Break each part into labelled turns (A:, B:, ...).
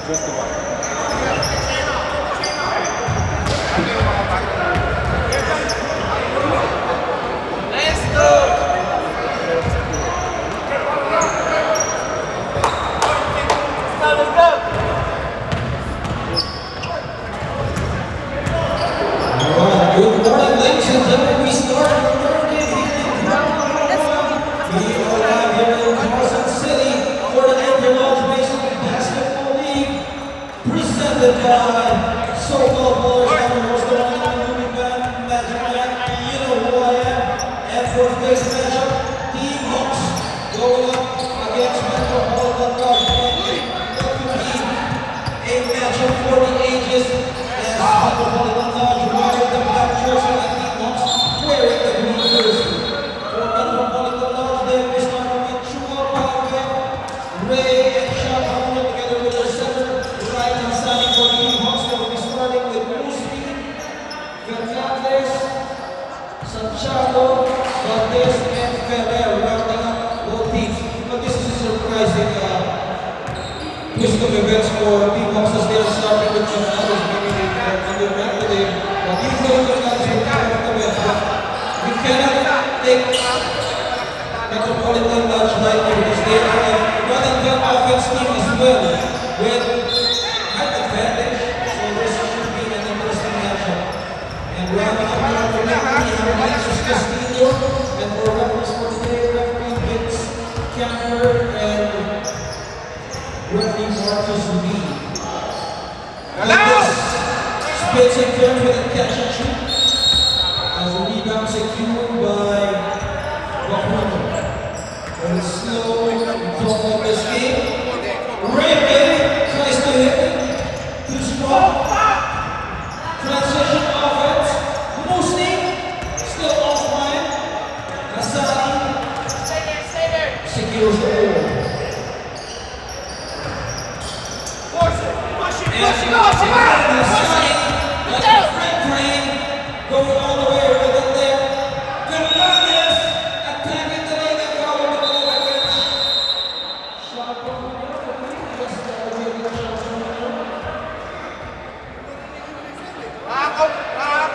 A: just the one. Twist of events for Team Hawks as they are starting with some others, maybe they can underwrite today. But usually the others will come with the best. We cannot take Metropolitan Lodge lightly because they are a run-and-gun offense team as well with height advantage. So this should be an interesting matchup. And rounding up the referee, our Alexis Castillo, and for reference for today, referee Vince Camper and referee Marcus Lee. Spits and turns with a catch and shoot as a rebound secured by Bahuno. And slow talk of this game. Ray tries to hit. Too strong. Transition offense. Moosney still offline. Hassani secures the ball. Going all the way with it there. Fernandez attacking the lane and going to the package. Shot from the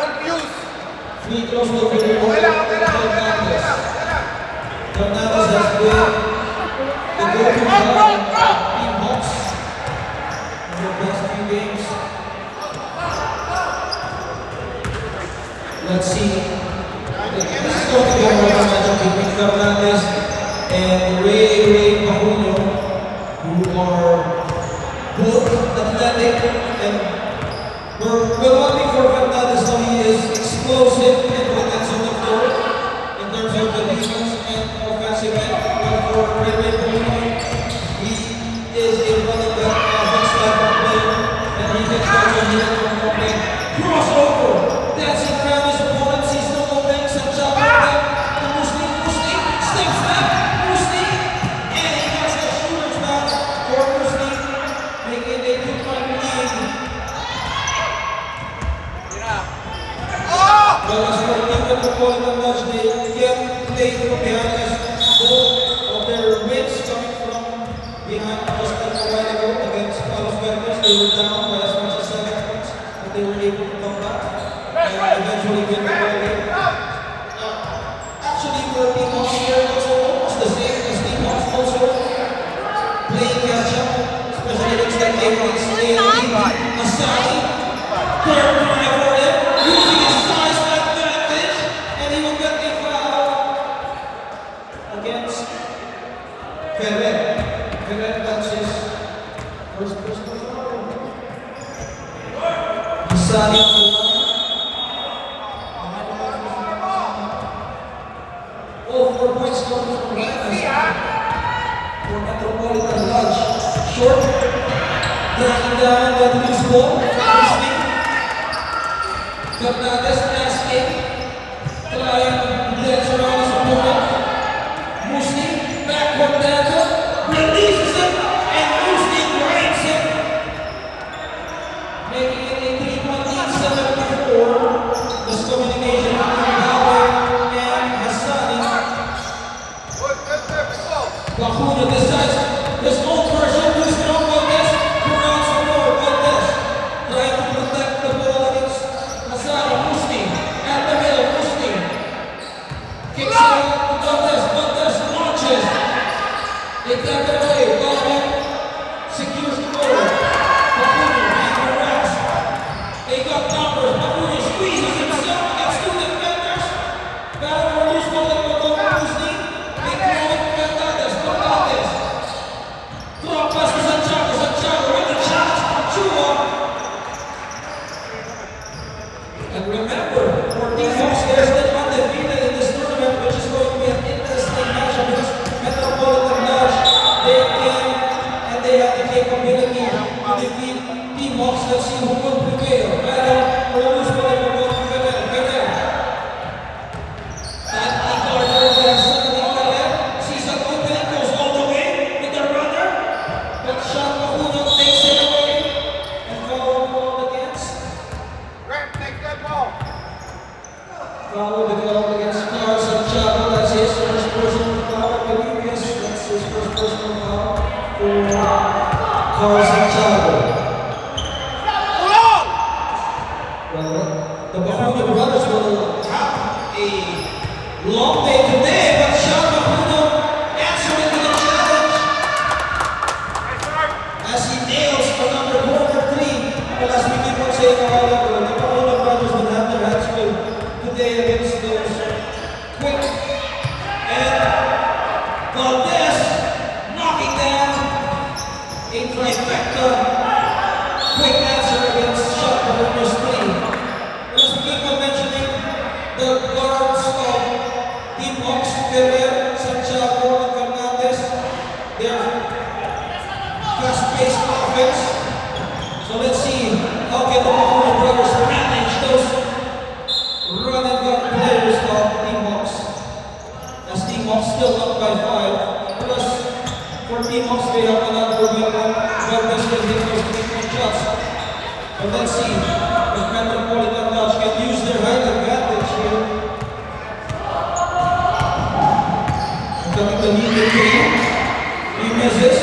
A: confused. Free throws to be Fernandez. Fernandez has been the go-to guy in Team Hawks in the past few games. Let's see. This is going to be a matchup between Fernandez and Ray Bahuno, who are both athletic, and we're looking for Fernandez, so he is explosive and presence on the floor in terms of the defense and offensive end. But for Ray Bahuno, he is a running back offense type of player, and he can catch a hit from one play. Crossover! Dancing around his opponent, sees no openings, and shot back to Moosney. Moosney steps back, Moosney, and he has a shooter's bounce for Moosney, making a 2-point lead. Well, as for Team Metropolitan Lodge, they get played from behind as both of their wins coming from behind just a while ago against Palos Verdes. They were down by as much as 7 points, but they were able to come back. Eventually win the ball game. Actually, for Team Hawks here, it's almost the same as Team Hawks also playing catch up, especially against the Apex Hassani. Third try for him, using his size advantage, and he will get a foul against Ferrer. Ferrer, that's his first personal foul. Hassani on the line. 4 points coming from Rhinos for Metropolitan Lodge. Short, dragging down that loose ball. Fernandez asking, trying to dance around his opponent. Moosney, backward dancer, releases it, and Moosney grinds it, making it a 3-point lead, 7-4. This communication between Howard and Hassani. Bahuno decides his own version to strong on this. Corrals Hawks, let's see who will prevail. Pero, Ramos pa rin mo Ferrer. At Ricardo Garza ni Ferrer. Sees an opening, goes all the way with the runner. But Sean Macuno takes it away. And foul called against.
B: Grant, take that ball.
A: Foul against Carl Santiago. That's his first personal foul. I believe, yes, that's his first personal foul for Carl Santiago. The Macuno brothers will have a long day today, but Sean Macuno answering to the challenge as he nails another corner three. Well, as we keep on saying a while ago, the Macuno brothers will have their hands full today against those quick and Valdez knocking down a trifecta. Quick answer against Sean Macuno's three. As we keep on mentioning, the guards of Team Hawks, Ferrer, Santiago, and Fernandez, their fast-paced offense. So let's see how can the Macuno brothers manage those run-and-gun players of Team Hawks. As Team Hawks still up by 5. Plus, for Team Hawks, they have another weapon. Valdez can hit those 3-point shots. But let's see if Metropolitan Lodge can use their height advantage here. Coming to lead the team. He misses.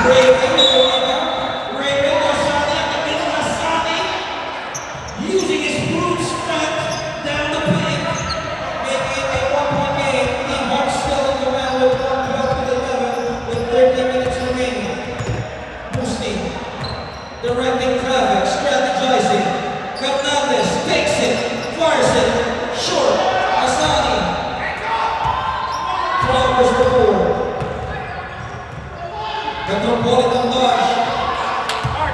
A: Raven with the rebound. Raven, Asani at the middle. Asani using his brute strength down the paint. Making it a 1-point game. Team Hawks still in command with 12-11 with 30 minutes remaining. Boosting. Directing traffic. Strategizing. Fernandez takes it. Fires it. Short. Asani. Flowers the board. Metropolitan Dodge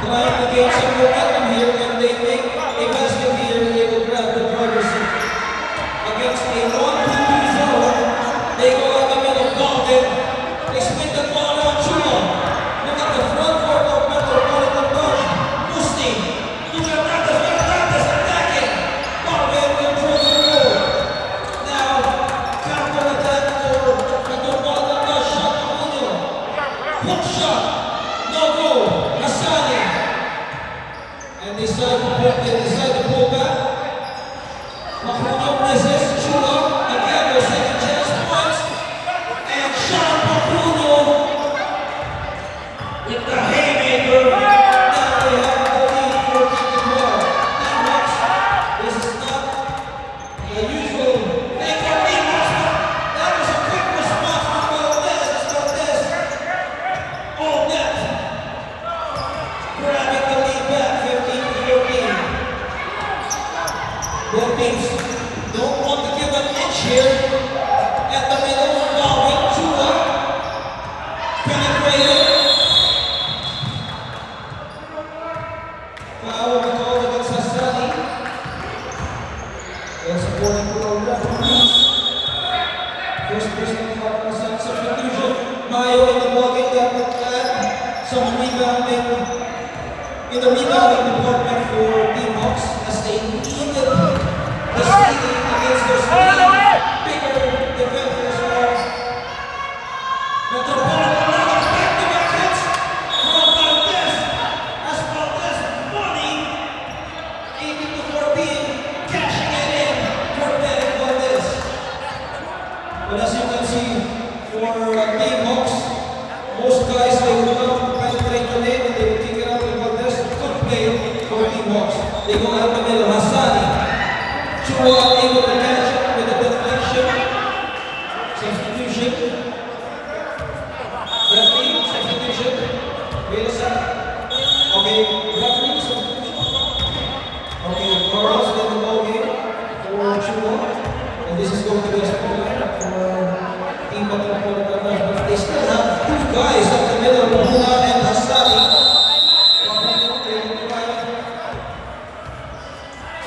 A: trying to gain some momentum here, and they make a basket here and they will grab the driver's seat. Against a 1-2-2 zone, they go out the middle, Dalton. They spin the ball around Chua. Look at the front court of Metropolitan Dodge. Musti to Fernandez. Fernandez attacking. Dalton controls the ball. Now, counter attack for Metropolitan Dodge. Shot Macuno. Hook shot. No goal. Asani. And they decide to pull back. Macuno misses. Chua. Again, their second chance points. And Sean Macuno with the haymaker. Now they have the lead for Team Hawks. Team Hawks, this is not the usual thing for Team Hawks, but that was a quick response from Valdez. Valdez all net, grabbing the lead back 15-14. Both teams don't want to give an inch here. At the middle, Darwin, Chua, penetrated. Foul called against Asani. That's according to our referees. First personal foul on Asani. Substitution. Mayo in the ballgame that would add some rebounding in the rebounding department for Team Hawks as they needed the stealing against those bigger defenders of Metropolitan Lodge. Back-to-back hits from Valdez. As Valdez money 18-14, cashing it in for Derek Valdez. But as you can see, for Team Hawks, most guys they would love to penetrate the lane and they would kick it out with Valdez. Good play for Team Hawks. They go out the middle. Hassani. Chua able to catch it with a deflection. Substitution. Referee, substitution. Wait a second. Okay, referee, substitution. Okay, Carlos in the ball game for Chua. And this is going to be a spotlight for Team Metropolitan Dodge. But they still have two guys up the middle, Muna and Hassani.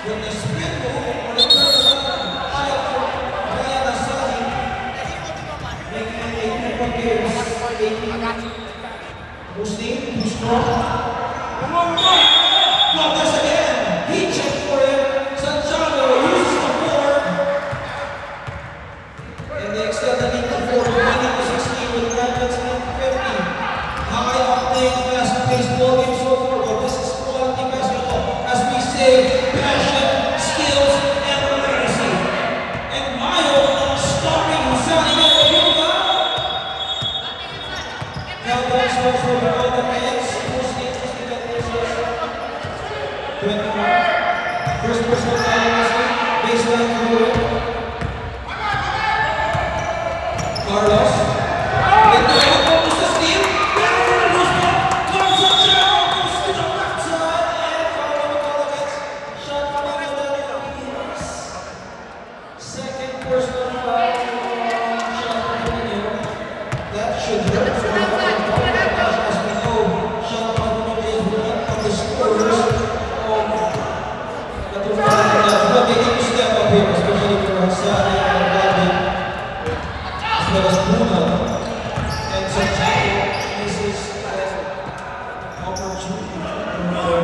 A: With the spin move or the turnaround shot from Ryan Asani, making it 8 games. Muslim, too strong. Valdez again. He checked for it. Santiago uses the board. And they extend the lead to 4, 20 to 16 with 9 minutes and 50. High octane, fast-paced ball game so far, but this is quality basketball. As we say, passion, skills, and legacy. And Mayo starting Husani Metropolitan. Countdown starts for the all the hands. First name is the 21. First personal foul, baseline to Carlos. And the almost a steal. Second personal foul. That should hurt for the as we know, Sean Paolo is one of the scorers of but they need to step up here, especially for Hassan and Robin, as well as Bruno. And Santiago misses opportunity for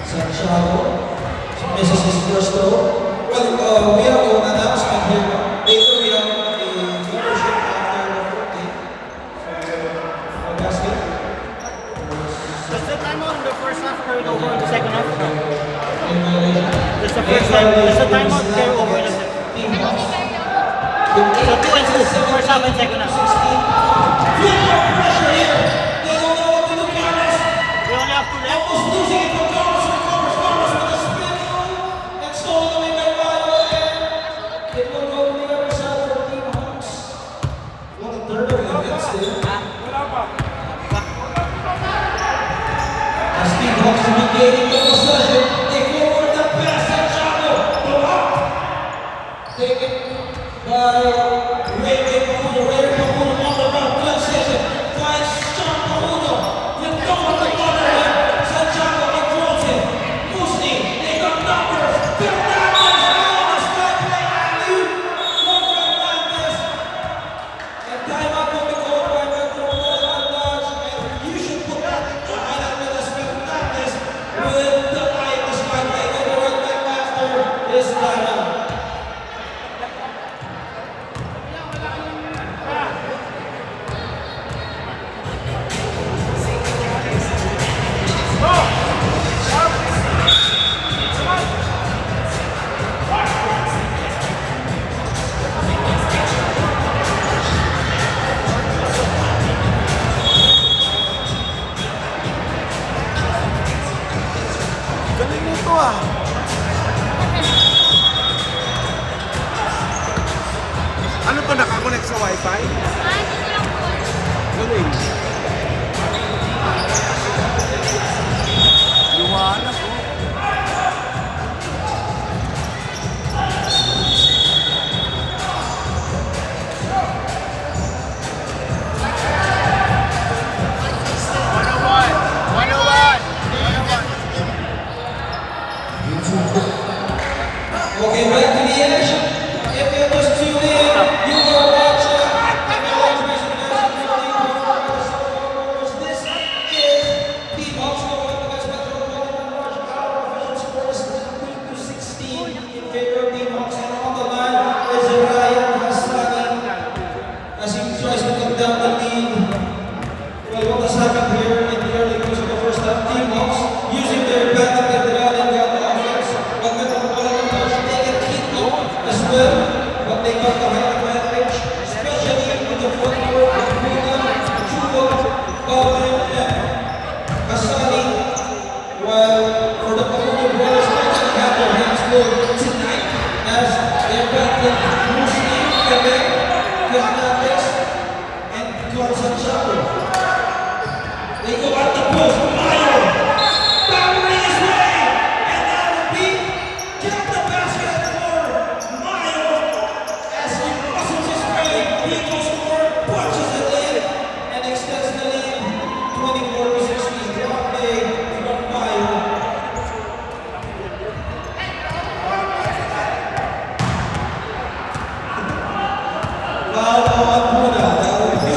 A: Santiago misses his first throw. Well, we have an announcement here. Later we have a membership after the 14th for basket.
C: Does the timeout in the first half carry over in the second half?
A: In violation.
C: Does the first time, does the timeout carry over in the second half?
A: Team loss.
C: So 2 and 2, first half and second half.
A: Full court pressure here. They don't know what to do, Carlos.
C: We only have 2 left.
A: Almost losing it, but Carlos recovers. Carlos with a spin move and stolen away by Mayo, and it will go to the other side for Team Hawks. What a turnover events there. As Team Hawks is regaining the possession, they forward the pass. Santiago blocked. Taken by Ray Papuno. Ray Papuno on the run. Transition. Finds Sean Papuno. With no one to bother him. Santiago controls him. Musni. They got numbers. Fernandez. Oh, the strike play. Alley-oop for Fernandez. And timeout will be called by Metropolitan Dodge. And you should put that in the highlight with us, Fernandez. With the eye of the strike play. Overrun back after this timeout.
B: Galing nito ah. Ano to, nakakonect sa wifi? Galing. Liwanag oh.
A: Okay, back to the action. If you just tuned in, you are watching This is Team Hawks going up against Metropolitan Dodge. Our official score is 22 to 16 in favor of Team Hawks. And on the line is Ryan Hassani as he tries to cut down the lead. Well, what has happened here in the early goes of the first half? Team Hawks using their advantage at the ground and got the offense. But Metropolitan Dodge, they can keep up as well. But they got the high advantage, especially in the front court of Bruno, Chuba, Baldwin, and Hassani. While for the Papuno brothers, they can have their hands full tonight as they're battling Musni, Quebec, Fernandez, and Carlos Santiago. They go at the post. Mayo powering his way, and that will be count the basket for Mayo as he muscles his way. He goes forward, punches it in, and extends the lead 24 to 16. Block play from Mayo. Foul on Puna. That will be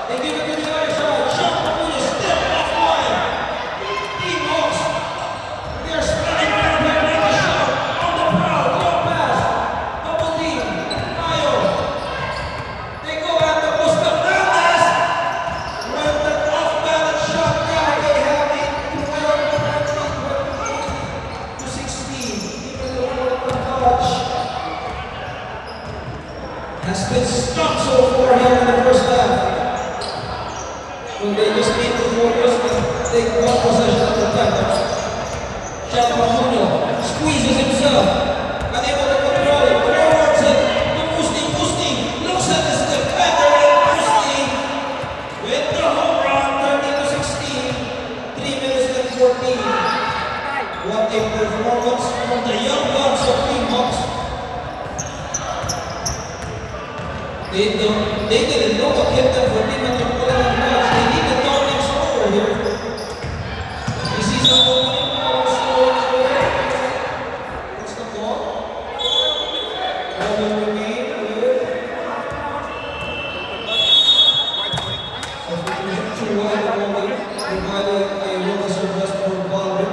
A: They give it to the other side. Sean Pacuno still offline. Team Hawks. They are spreading around here. Make a shot. On the prowl. Long pass. Double team. Mayo. They go at the post. Fernandez. With that off-balance shot. Now they have it. 12, 16. Even the one of the touch has been stopped so far here in the first half. Well, they just need to focus and take one possession at a time. Sean Pacuno squeezes himself, unable to control it, forwards it to Musti, looks at his defender and Musti with the home run, 30-16, 3 minutes and 14. What a performance from the young guns of Team Hawks. They didn't know what hit them for being on the ball and match. They need the Dominic score here. You see some opening what's the ball? Ball will remain with substitution to wide moment, providing a well-deserved rest for Baldwin.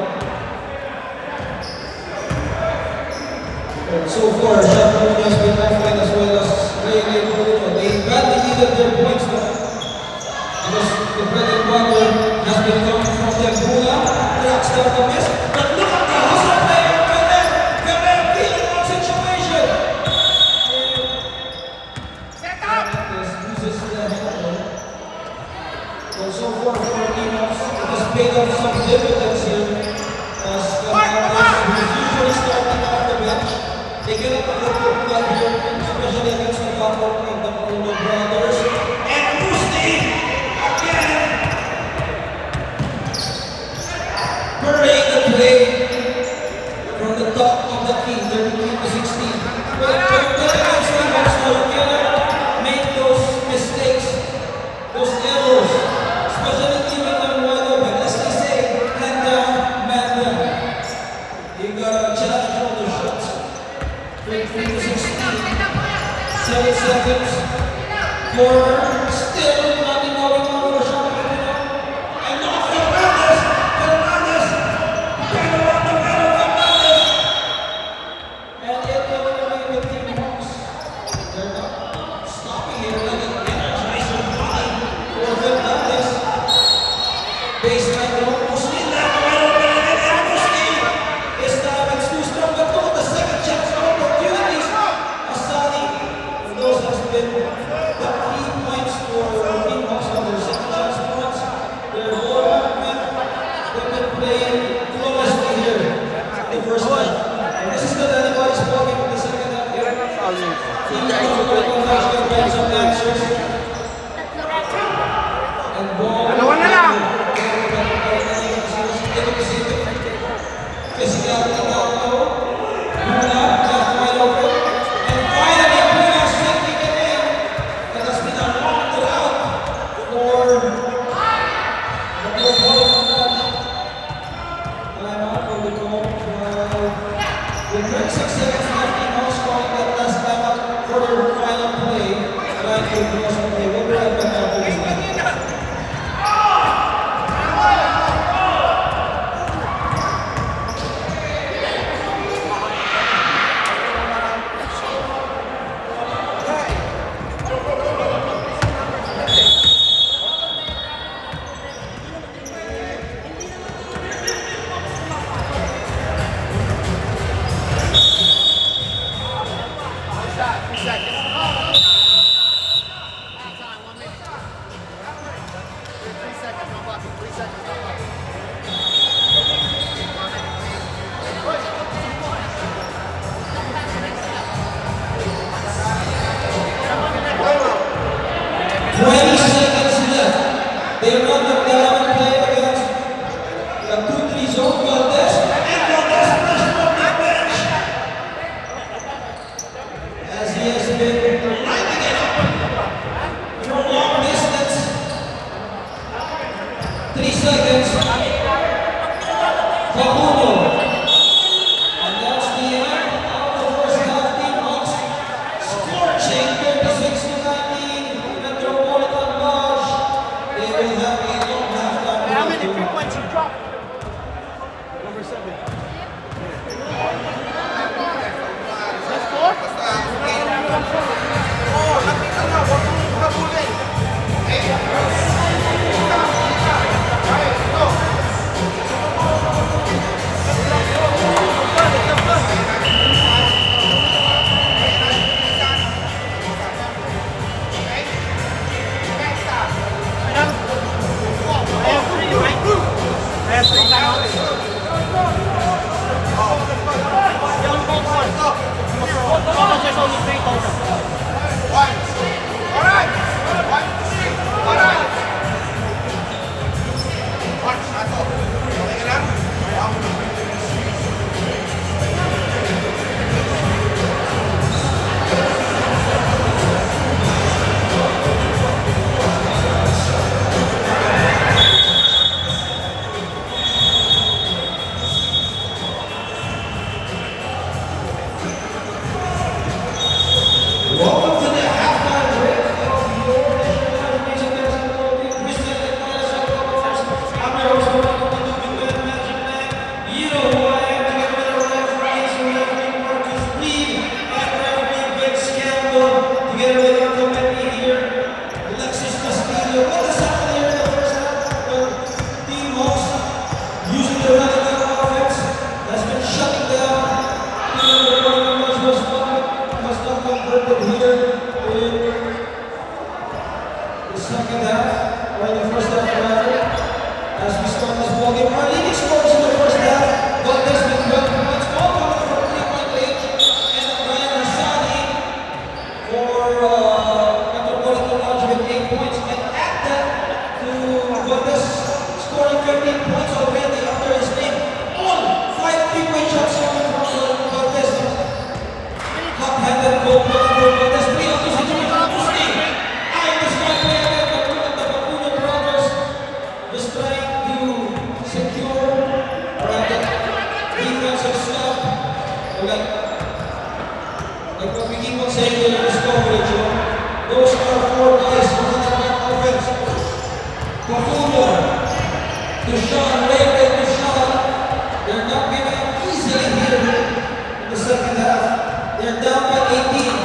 A: So far, Sean Pacuno has been offline as well as Ray Paulino. They badly needed their points now because the bread and butter has been coming from Tempura. Tracks down the miss, but look at the hustle player right there. Gabriel feeling one situation. Set up. Uses the handle. Well, so far for Team Hawks, it has paid off some dividends here as Fernandez, who is usually starting off the bench, they get up a good blood here, especially against the backcourt of the Pacuno brothers. And Musti again parade the play from the top of the key, 33-16. But against the Hawks, you cannot make those mistakes, those errors, especially giving them wide open. As they say, hand down, man down. You gotta challenge all the shots. 33-16. 7 seconds. Corner. Still nothing going on for Sean Pacuno. And not Fernandez. Fernandez. Kind of on the middle. Fernandez. And yet they will remain with Team Hawks. They're not stopping here. Letting energize their body for Fernandez. Baseline goal. Musti left right open again. And Musti is now excused from the goal. The second chance opportunities. Asani, those has been the key points for Team Hawks on their second chance points. Their ball movement, they've been playing flawlessly here in the first half. And this is not anybody's ball game in the second half here. Team Hawks will recognize their friends of answers. And ball. Physicality down low. Luna left wide open. And finally, Luna sending it in. That has been a long drought for the Metropolitan Watch. Timeout for the call. With 36 seconds left, Team Hawks calling that last timeout for their final play. Right here, because they will be right back after this time. They run the down play against the 2-3 zone. Valdez and Valdez pressure from the bench as he has been lighting it up from long distance. 3 seconds. Pacuno. And that's the end of the first half. Team Hawks scorching 36-19. Metropolitan Lodge. half, or in the first half rather, as we start this ball game. Our leading scores in the first half, Valdez with 12 points, all coming from 3-point range, and Ryan Hassani for Metropolitan Lodge with 8 points. And add that to Valdez scoring 15 points already under his name. All 5 3-point shots coming from Valdez. Hot-handed goal for Valdez. 3 of the situation. Pusti. Ay, the strike play again. The Bacuno brothers just trying to secure the defensive stop. Like what we keep on saying in this coverage, those are 4 guys who have that offense. Bacuno, Deshaun, Ray, Deshaun, they're not giving up easily here in the second half. They're down by 18.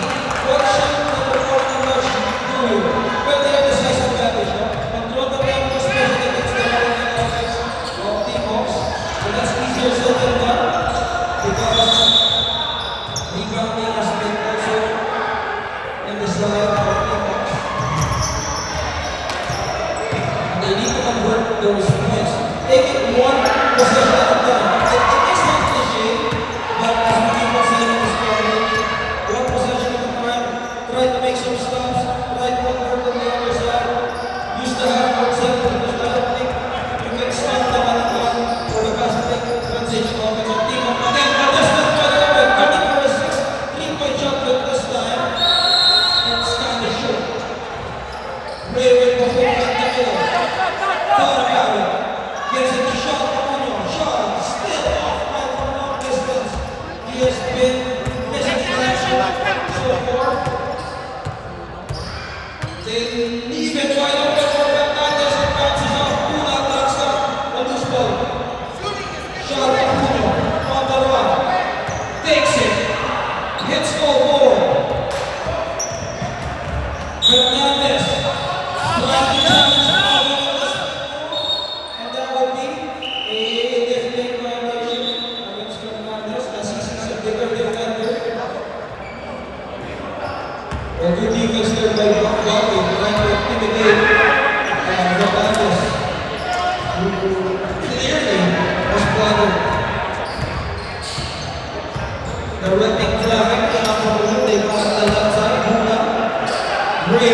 A: What should Metropolitan Lodge do? But they have the size advantage, no? Control the tempo, especially against the American offense of Team Hawks. So that's easier said than done because rebounding has been also in the side of Team Hawks. They need to convert those points. Take it one possession at a time. It may sound cliche, but as we keep on saying in this coverage, one possession at a time, try to make some stops, try to convert on the other side, use the half-court set because I don't think you can stop them at one for the fast-break transition offense of Team Hawks. Again, contested by the open, coming for a 6 3-point shot with this time. It's kind of short. Ray with the hook at the middle. Thought about it. Gets it to shot. Shot still off by for long distance. He has been missing time so far. They leave it wide open for Fernandez and bounces off. Puna knocks out the loose ball. Shot Puno on the run. Takes it. Hits all four. Fernandez. Trying to challenge Fernandez. And that would be a definite violation against Fernandez as he sees a bigger defender. A good defense there by Bobby trying to intimidate Fernandez, who clearly was bothered. The renting traffic shot from the they pass the left side. Huna, Ray,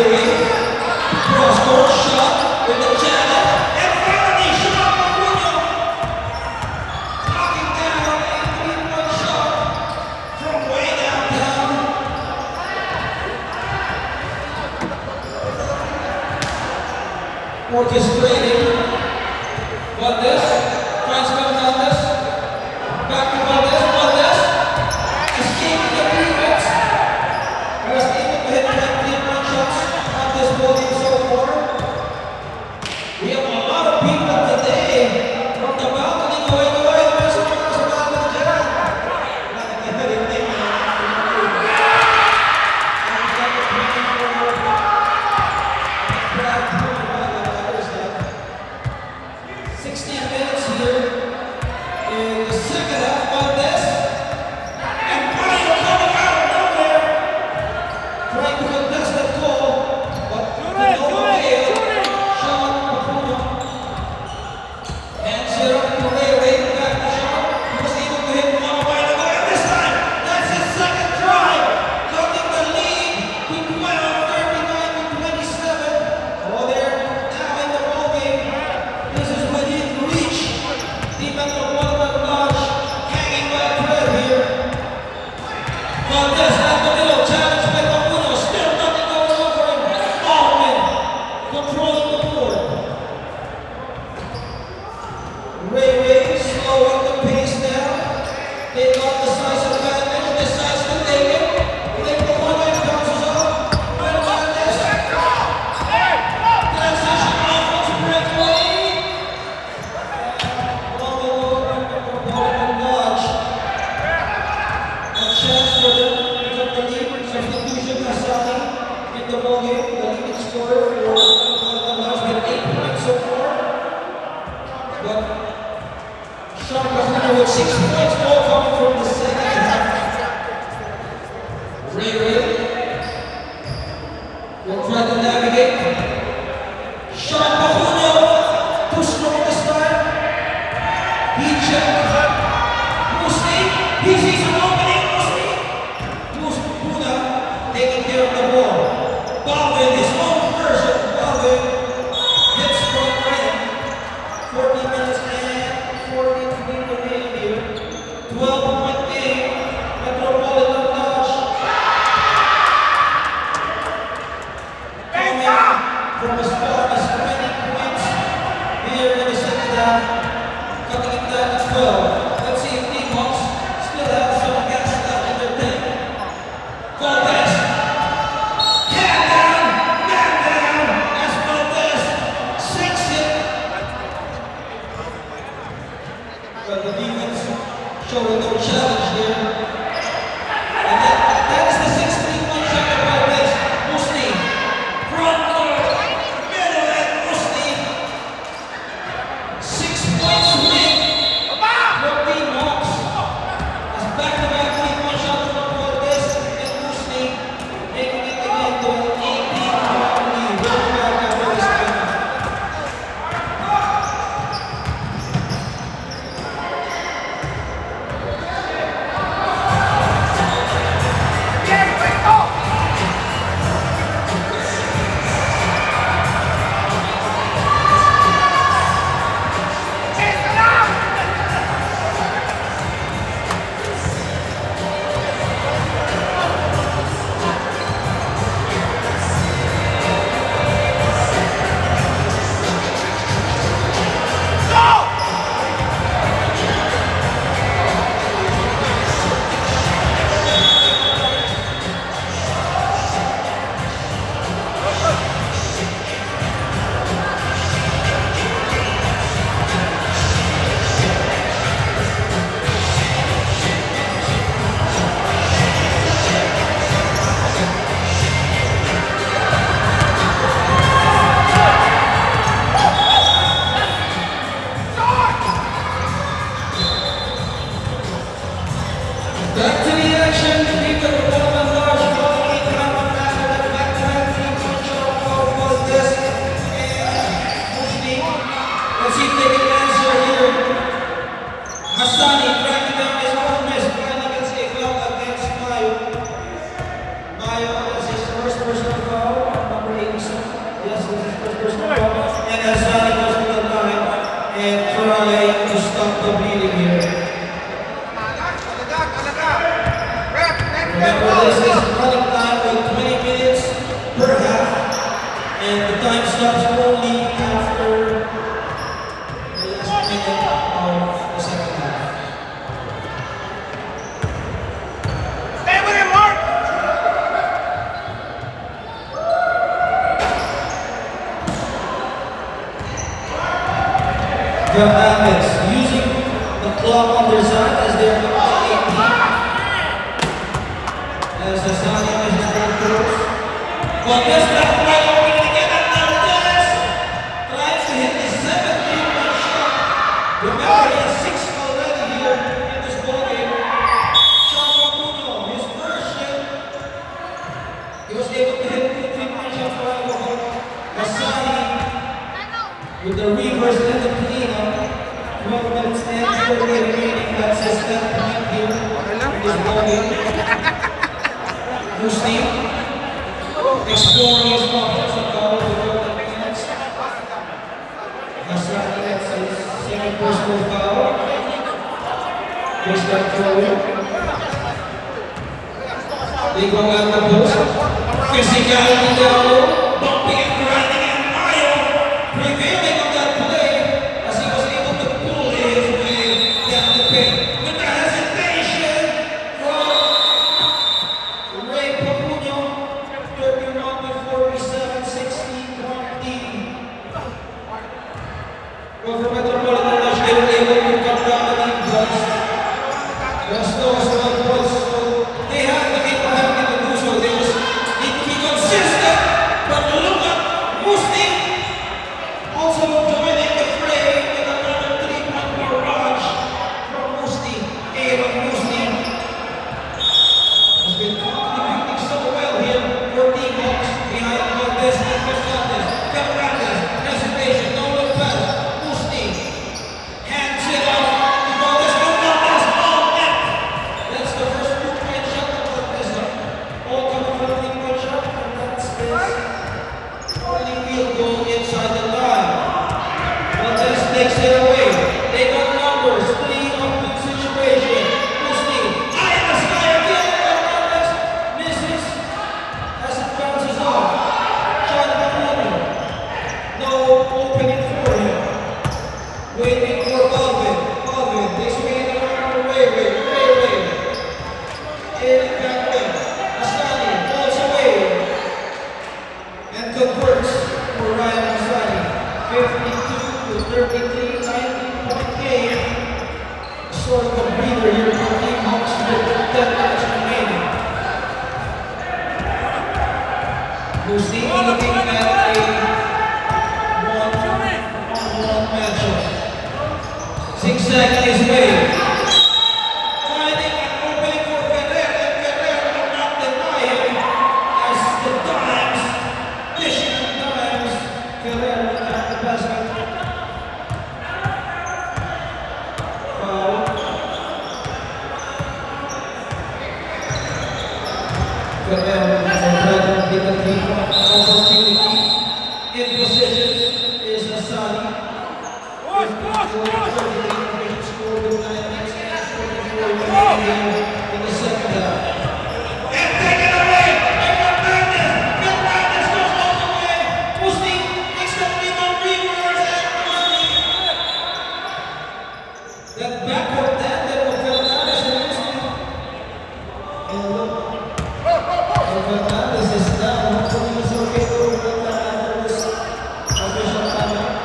A: cross-court shot with the challenge, and finally shot Bacuno, knocking down a 3-point shot from way downtown. Orchestrating Valdez, finds Fernandez, back to Valdez, escaping the defense, was able to hit 3-point shots on this ball game so far. We have a lot of people today from the balcony going away. There's someone else about the jet. Nakakarinig na. 16 minutes here in the second half. Valdez and Mario coming out of nowhere, trying to contest that goal, but no avail. Sean Bacuno hands it up to Ray, back to Sean. He was able to hit one a while ago, and this time, that's his second try, cutting the lead to 12, 39 to 27. Oh, they're now in the ball game. This is within reach. Team Metropolitan Lodge hanging by a thread here. Valdez at the middle, challenged by Bacuno, still nothing going on for him. Allman controlling the board. Ray slowing the pace down. They got the size advantage, decides to take it. They put one and bounces off. Fernandez. Transition offense breakaway. Along the road, Metropolitan Lodge. A chance for them to get the lead. Substitution Hassani in the ballgame. The leading scorer for Metropolitan Lodge with 8 points so far. But Sean Bacuno with 6 points, all coming from the second half. Ray will try to navigate. check. Musti, he sees an opening. Musti, Buddha taking care of the ball. Baldwin, his own version. Baldwin hits from right. 40 minutes and 40 to be remaining here. 12-point game. Metropolitan Dodge. From as far as 20 points here in the second half, cutting it down to 12. Let's see if T-Hawks still have some gas left in their tank. Valdez, man down, as Valdez sinks it. But the defense showing no challenge here. And that is the 16-point shot of Valdez. Musti, front court, middle and Musti. 6 points win from Team Hawks. As back-to-back 3-point shots from Valdez and Musti, making it again to an 18-point lead. Welcome back after this timeout. Back to the action. People of Portland Dodge following coming after that back-to-back 3-point shot for Valdez and Musti. Let's see if they can answer here. Hassani tracking down his own miss. Finally gets a foul against Mayo. Mayo is his first personal foul. Number 87. Yes, it's his first personal foul. And Hassani goes to the line and trying to stop the bleeding here. Remember, this is running time with 20 minutes per half, and the time stops only after the last minute of the second half.
B: Stay with him, Mark!
A: The Bandits using the clock on their side as they're number 18. As Hassani is his own coach. Valdez left wide open again, and Valdez tries to hit his 7th 3-point shot. Remember, he has 6 already here in this ballgame. Chavo Bruno, his version. He was able to hit 2 3-point shots for Alcohol. Hassani with the reverse and the clean up. 12 minutes and 30 remaining. That's his 10th point here in this ballgame. Musti exploring his offensive power before the minutes. Hassani gets his second personal foul. Here's that forward. They go at the post. Physicality down low. Bumping and grinding and Mayo prevailing on that play as he was able to pull his way down the paint. With the hesitation from Ray Papuno, 31 to 47, 16-point lead. Well, for Metropolitan Dodge, they were able to cut down the lead twice. That's no small points, so they have the capability to do so. They just need to be consistent. But look at Musti also joining the fray with another 3-point barrage from Musti. Aaron Musti has been contributing so well here for Team Hawks behind Valdez and Fernandez. Fernandez, hesitation, no look pass. Musti Waiting for Calvin. Calvin takes away the corner. Ray. In back way. Asani falls away. And converts for Ryan Asani. 52-33, 19-point game. Sort of a breather here for Team Hawks with 10 minutes remaining. Lucy looking at a one-on-one matchup. Zigzagging his way. Finding an opening for Ferrer, and Ferrer will not deny him as the Dimes, Michigan Dimes, Ferrer will have the basket. Foul. Ferrer will try to get the three-point opportunity. In position is Asani.
B: Push!
A: In the second half.
B: And take it away!
A: Fernandez goes all the way. Musti makes the rebound, reverse, and Musti. That backward tandem of Fernandez and Musti. And look, Fernandez is down. Hopefully he's okay to bring that after this official timeout.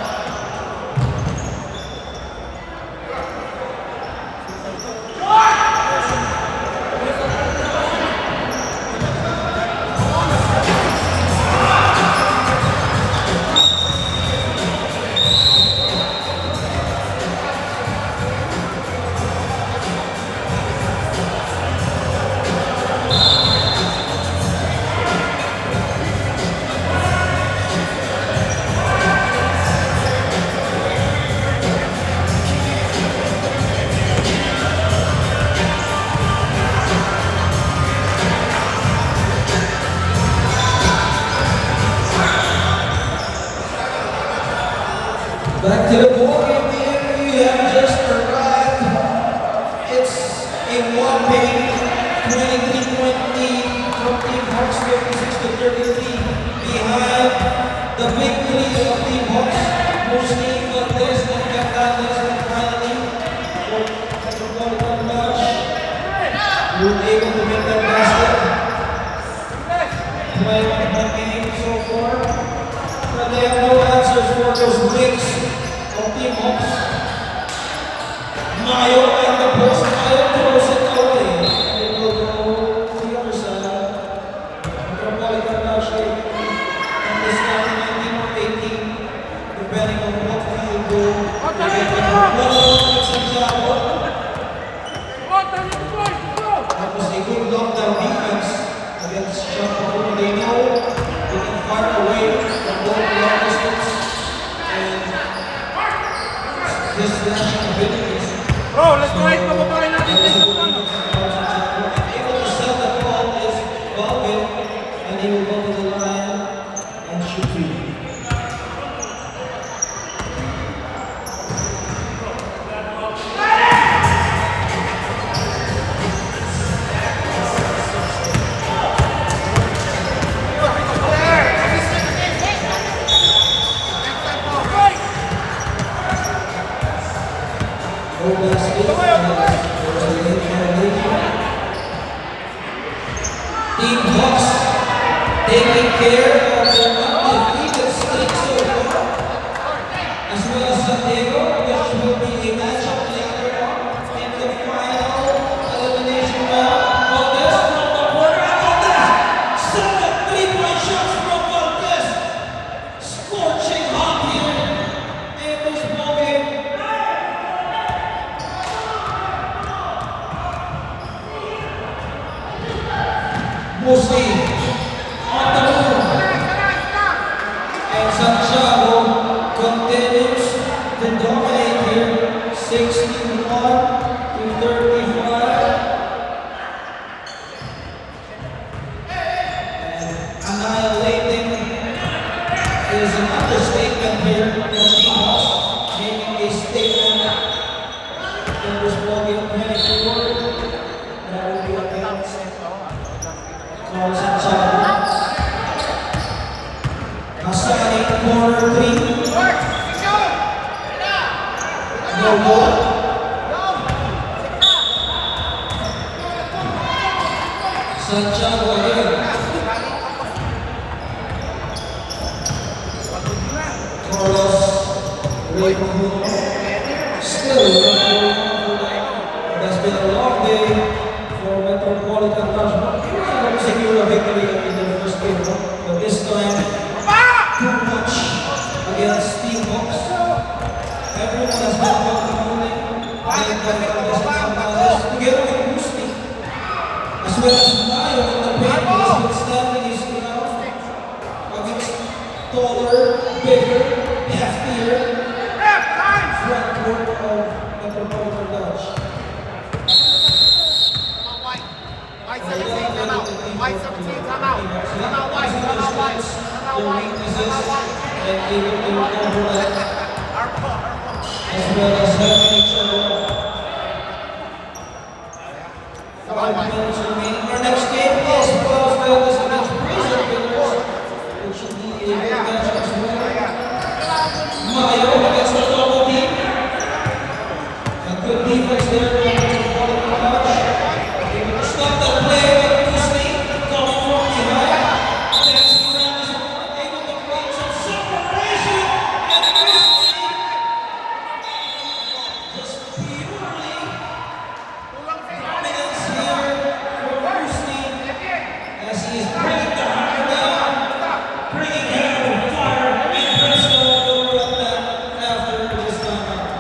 A: Back to the ball game, the you have just arrived. It's a one-page 23-point lead from Team Hawks, 56-33, behind the big three of Team Hawks, Musti, Cortez, and Fernandez, and finally, for Metropolitan Lodge, who were able to make that basket. Play one game so far, but they have no answers for those wings of Team Hawks. Mayo and the post. Mayo throws it away. It will go to the other side. Metropolitan Lodge and this now 19 or 18, depending on what field goal. It's Santiago. That was a good lockdown defense against Champaco. They know they can fire away from both long distance and his slashing abilities.
B: Bro, let's try it. Papapain natin
A: That was
B: sa
A: a good defense from Santiago. Able to sell the ball is Balvin, and he will go to the line and shoot three. No basket. There was a late violation. Team Hawks taking care of their undefeated streak so far, as well as San Diego, which will be a matchup later in the final elimination round. Valdez from the corner, and Valdez! 7 3-point shots from Valdez! Scorching hot here in this ballgame. Musti on the move. And Santiago continues to dominate here, 61-35. And annihilating is an understatement here from Team Hawks, making a statement in this ballgame 24. That will be against Carlos Santiago. Asani, corner three. No goal. Santiago again. Carlos Ray Mahuno. Still it has been a long day for Metropolitan Touchdown. They were able to secure a victory in the first game, but this time too much against Team Hawks. Everyone has been contributing together with Musti, as well as Mayo in the paint, who has been standing his ground against taller, bigger, heftier front court of Metropolitan Dodge.
C: White 17, come out. White 17, come out. Come out, White. Come out, White. Come out, White. Come out, White.
A: And able to recover that, as well as helping each other out. 5 minutes remaining. Our next game is Palaos Verdes against Prison Pillars, which should be a good match as well. Mayo against the double team. A good defense there from Metropolitan Dodge. Able to stop that play with Musti coming from behind. Dancing around his opponent, able to create some separation. And Musti just purely dominance here for Musti as he is bringing the hammer down, bringing him fire and presto over at that after this time out.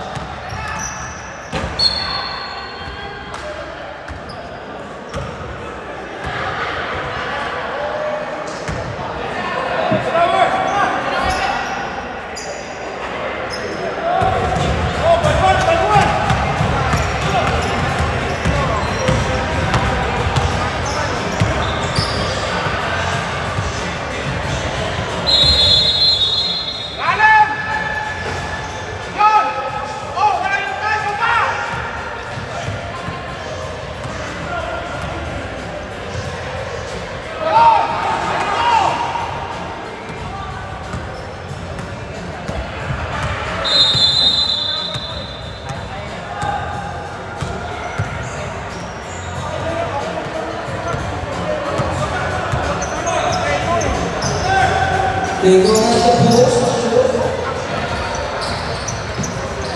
A: They go at the post.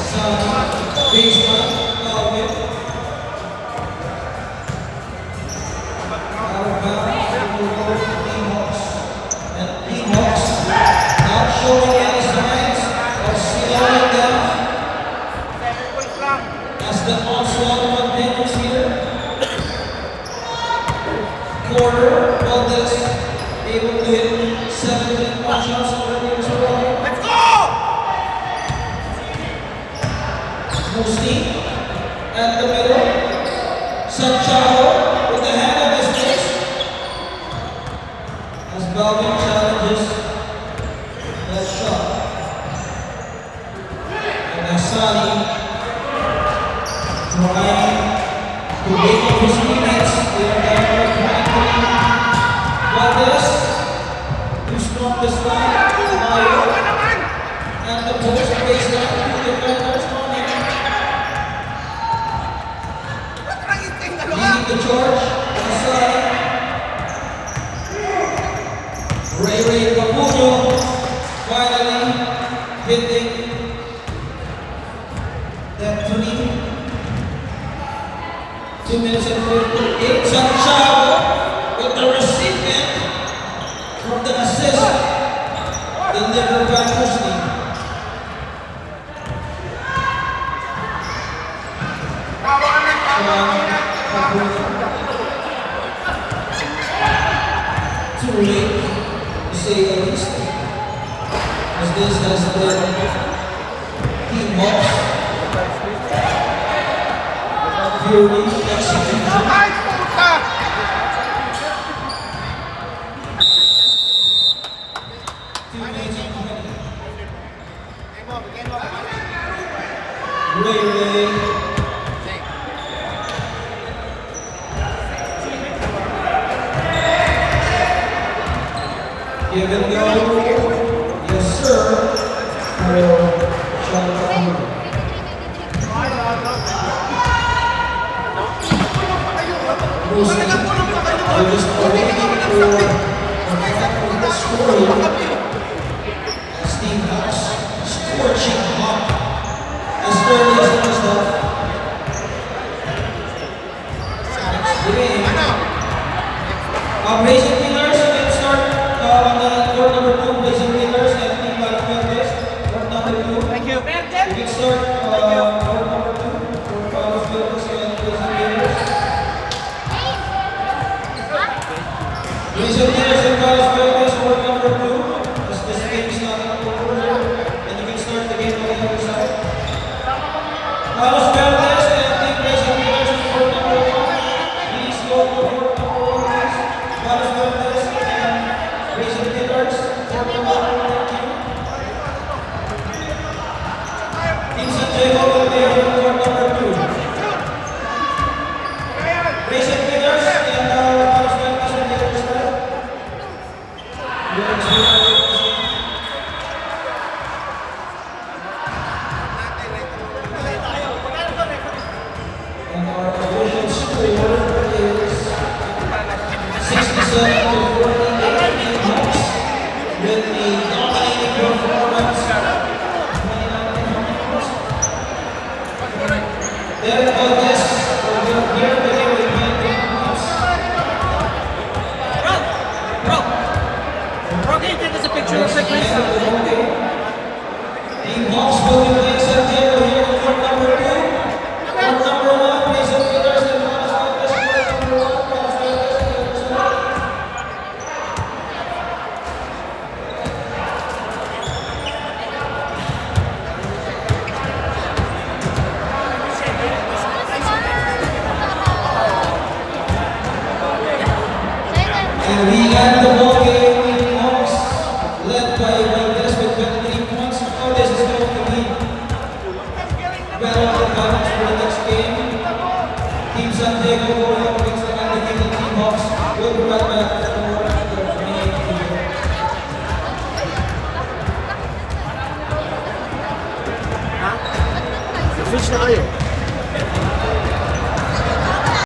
A: Sani, baseline, Calvin. Out of bounds, it will go to Team Hawks. And Team Hawks not showing any signs of slowing down as the onslaught continues here. Quarter, Valdez able to hit 17 shots already as well.
B: Let's go!
A: Musti at the middle. Santiago with the hand on his face. As Balvin challenges that shot. And Asani trying to wake up his teammates. They are down by 23. Valdez, too strong this time. Mayo and the post baseline. Two defenders on him. Leading the charge, Asani. Ray Mahuno finally hitting that three. 2 minutes and 58. Santiago with the recipient from the assist delivered by Musti. Too late, to say the least, as this has been Team Hawks. Fury execution. 2 minutes and 20. Ray. Give it go. Yes, sir. For Sean Mahuno. Cruz team. We're just waiting for the scoring. Steve House, scorching hot. As early as the stuff. Game. Racing Pillars, you can start on the court number 2. Racing Pillars and Team Valverde, court number 2.
C: Thank you.
A: You can start court number 2 for Carlos Verdes and Racing Pillars. Racing Pillars and Carlos Verdes, court number 2. As this game is not over, and you can start the game on the other side. Carlos Verdes and Team Racing Pillars, court number 1. Please go to court number 1, please. Carlos Verdes and Racing Pillars, court number 1. Thank you. Team Santiago will be on court number 2. Racing Pillars and Carlos Verdes on the other side. And our official score is 67 to 48 Hawks with the dominating performance. 29 points. Derek Valdez will here today with 19 points.
C: Rocky, take us a picture of the place.
A: Team Hawks will be playing Santiago here in court number 2. Court number 1, Racing Pillars and Carlos Verdes. Court number 1, Carlos Verdes and Carlos Verdes. And we end the ball game with Hawks led by Valdez with 23 points. Oh, this is going to be well advantage for the next game. Team Santiago going up against the undefeated Team Hawks. We'll be right back for the main video.
C: Fish na kayo.